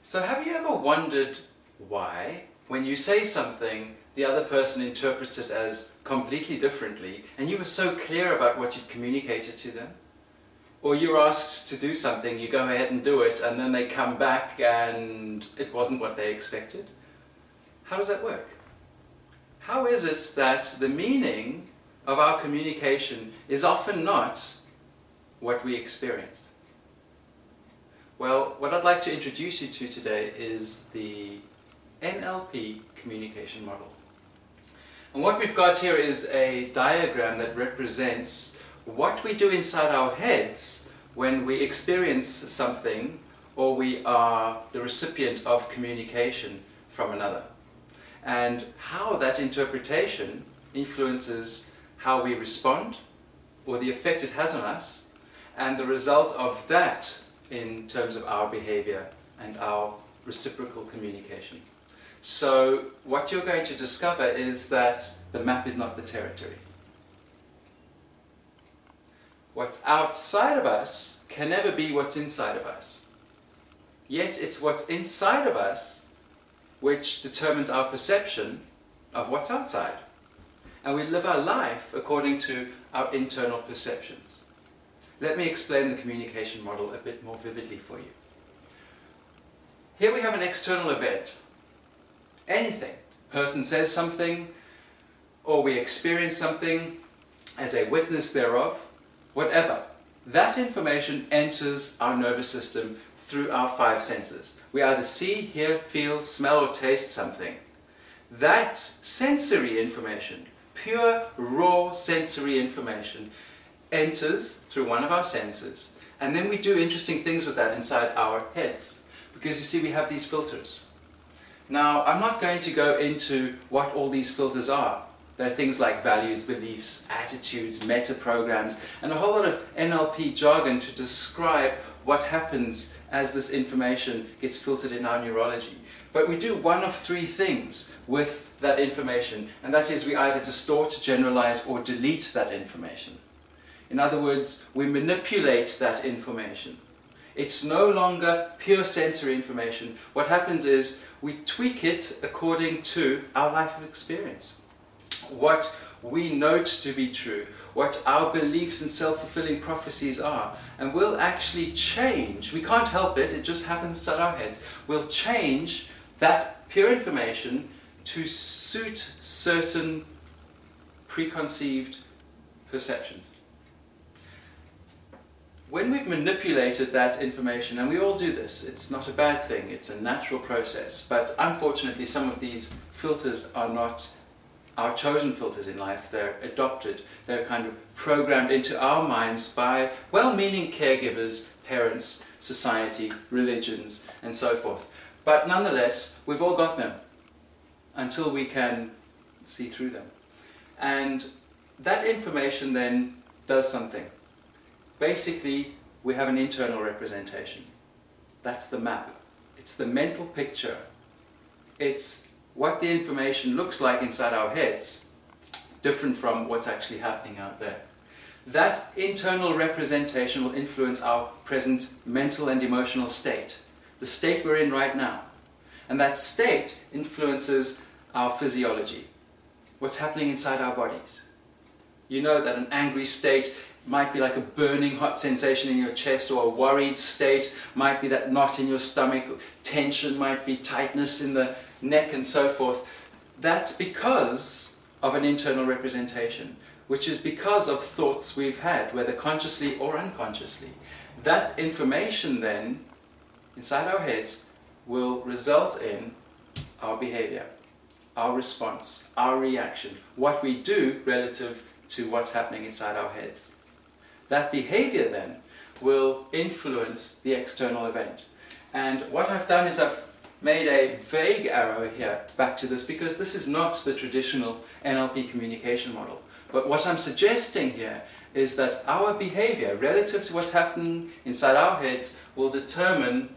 So have you ever wondered why, when you say something, the other person interprets it as completely differently, and you were so clear about what you'd communicated to them? Or you're asked to do something, you go ahead and do it, and then they come back and it wasn't what they expected? How does that work? How is it that the meaning of our communication is often not what we experience? Well, what I'd like to introduce you to today is the NLP communication model. And what we've got here is a diagram that represents what we do inside our heads when we experience something or we are the recipient of communication from another, and how that interpretation influences how we respond or the effect it has on us, and the result of that in terms of our behavior and our reciprocal communication. So what you're going to discover is that the map is not the territory. What's outside of us can never be what's inside of us. Yet it's what's inside of us which determines our perception of what's outside. And we live our life according to our internal perceptions. Let me explain the communication model a bit more vividly for you. Here we have an external event. Anything. Person says something, or we experience something as a witness thereof, whatever. That information enters our nervous system through our five senses. We either see, hear, feel, smell, or taste something. That sensory information, pure, raw sensory information, enters through one of our senses, and then we do interesting things with that inside our heads, because you see we have these filters. Now, I'm not going to go into what all these filters are. There are things like values, beliefs, attitudes, meta-programs, and a whole lot of NLP jargon to describe what happens as this information gets filtered in our neurology. But we do one of three things with that information, and that is we either distort, generalize, or delete that information. In other words, we manipulate that information. It's no longer pure sensory information. What happens is we tweak it according to our life experience. What we note to be true, what our beliefs and self-fulfilling prophecies are, and we'll actually change. We can't help it, it just happens inside our heads. We'll change that pure information to suit certain preconceived perceptions. When we've manipulated that information, and we all do this, it's not a bad thing, it's a natural process, but unfortunately some of these filters are not our chosen filters in life, they're adopted, they're kind of programmed into our minds by well-meaning caregivers, parents, society, religions, and so forth. But nonetheless, we've all got them until we can see through them. And that information then does something. Basically, we have an internal representation. That's the map. It's the mental picture. It's what the information looks like inside our heads, different from what's actually happening out there. That internal representation will influence our present mental and emotional state, the state we're in right now. And that state influences our physiology, what's happening inside our bodies. You know that an angry state might be like a burning hot sensation in your chest, or a worried state might be that knot in your stomach, tension might be tightness in the neck, and so forth. That's because of an internal representation, which is because of thoughts we've had, whether consciously or unconsciously. That information then, inside our heads, will result in our behavior, our response, our reaction, what we do relative to what's happening inside our heads. That behavior then will influence the external event. And what I've done is I've made a vague arrow here back to this, because this is not the traditional NLP communication model. But what I'm suggesting here is that our behavior relative to what's happening inside our heads will determine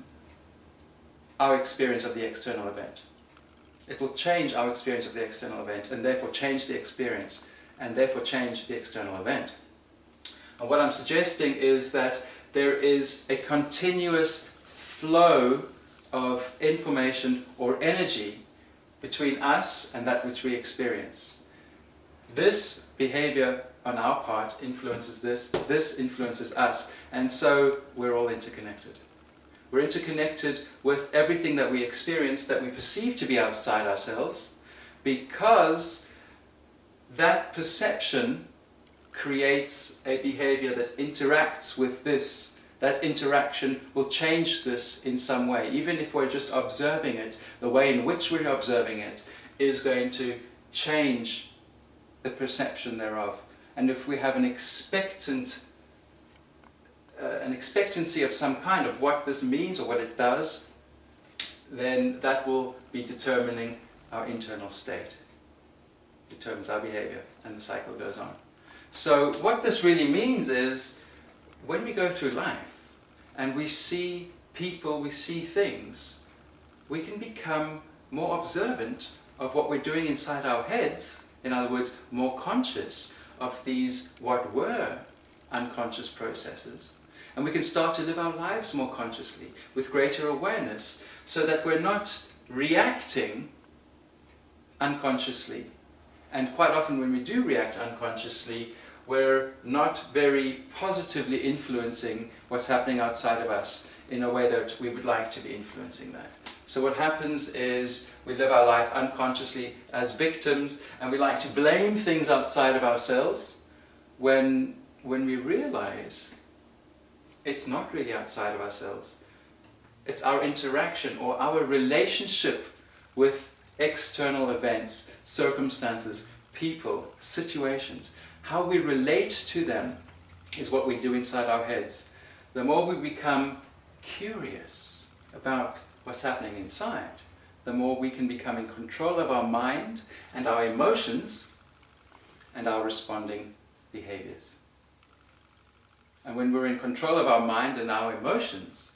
our experience of the external event. It will change our experience of the external event, and therefore change the experience, and therefore change the external event. And what I'm suggesting is that there is a continuous flow of information or energy between us and that which we experience. This behavior on our part influences this influences us, and so we're all interconnected. We're interconnected with everything that we experience that we perceive to be outside ourselves, because that perception creates a behavior that interacts with this. That interaction will change this in some way. Even if we're just observing it, the way in which we're observing it is going to change the perception thereof. And if we have an expectancy of some kind of what this means or what it does, then that will be determining our internal state, determines our behavior, and the cycle goes on. So what this really means is, when we go through life and we see people, we see things, we can become more observant of what we're doing inside our heads. In other words, more conscious of these what were unconscious processes. And we can start to live our lives more consciously, with greater awareness, so that we're not reacting unconsciously. And quite often when we do react unconsciously, we're not very positively influencing what's happening outside of us in a way that we would like to be influencing that. So what happens is we live our life unconsciously as victims, and we like to blame things outside of ourselves when we realize it's not really outside of ourselves. It's our interaction or our relationship with external events, circumstances, people, situations. How we relate to them is what we do inside our heads. The more we become curious about what's happening inside, the more we can become in control of our mind and our emotions and our responding behaviors. And when we're in control of our mind and our emotions,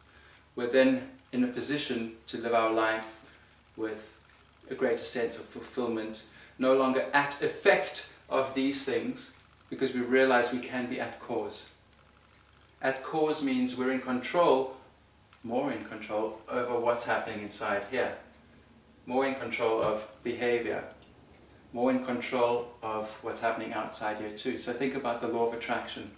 we're then in a position to live our life with a greater sense of fulfillment, no longer at effect of these things, because we realize we can be at cause. At cause means we're in control, more in control over what's happening inside here, more in control of behavior, more in control of what's happening outside here too. So think about the law of attraction.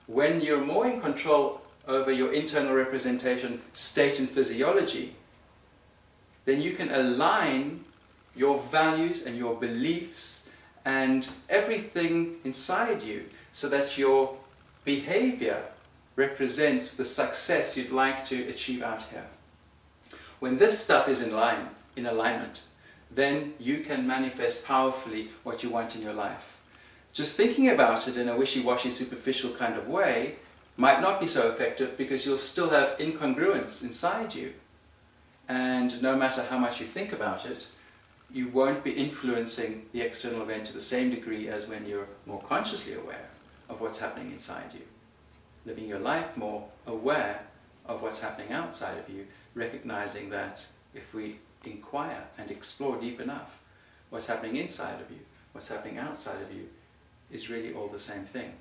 When you're more in control over your internal representation, state and physiology, then you can align your values and your beliefs and everything inside you so that your behavior represents the success you'd like to achieve out here. When this stuff is in alignment, then you can manifest powerfully what you want in your life. Just thinking about it in a wishy-washy, superficial kind of way might not be so effective, because you'll still have incongruence inside you. And no matter how much you think about it, you won't be influencing the external event to the same degree as when you're more consciously aware of what's happening inside you. Living your life more aware of what's happening outside of you, recognizing that if we inquire and explore deep enough, what's happening inside of you, what's happening outside of you, is really all the same thing.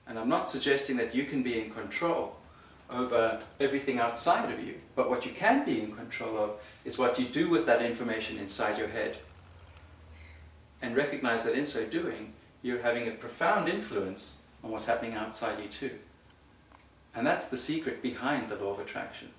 And I'm not suggesting that you can be in control over everything outside of you, but what you can be in control of is what you do with that information inside your head. And recognize that in so doing, you're having a profound influence on what's happening outside you too. And that's the secret behind the law of attraction.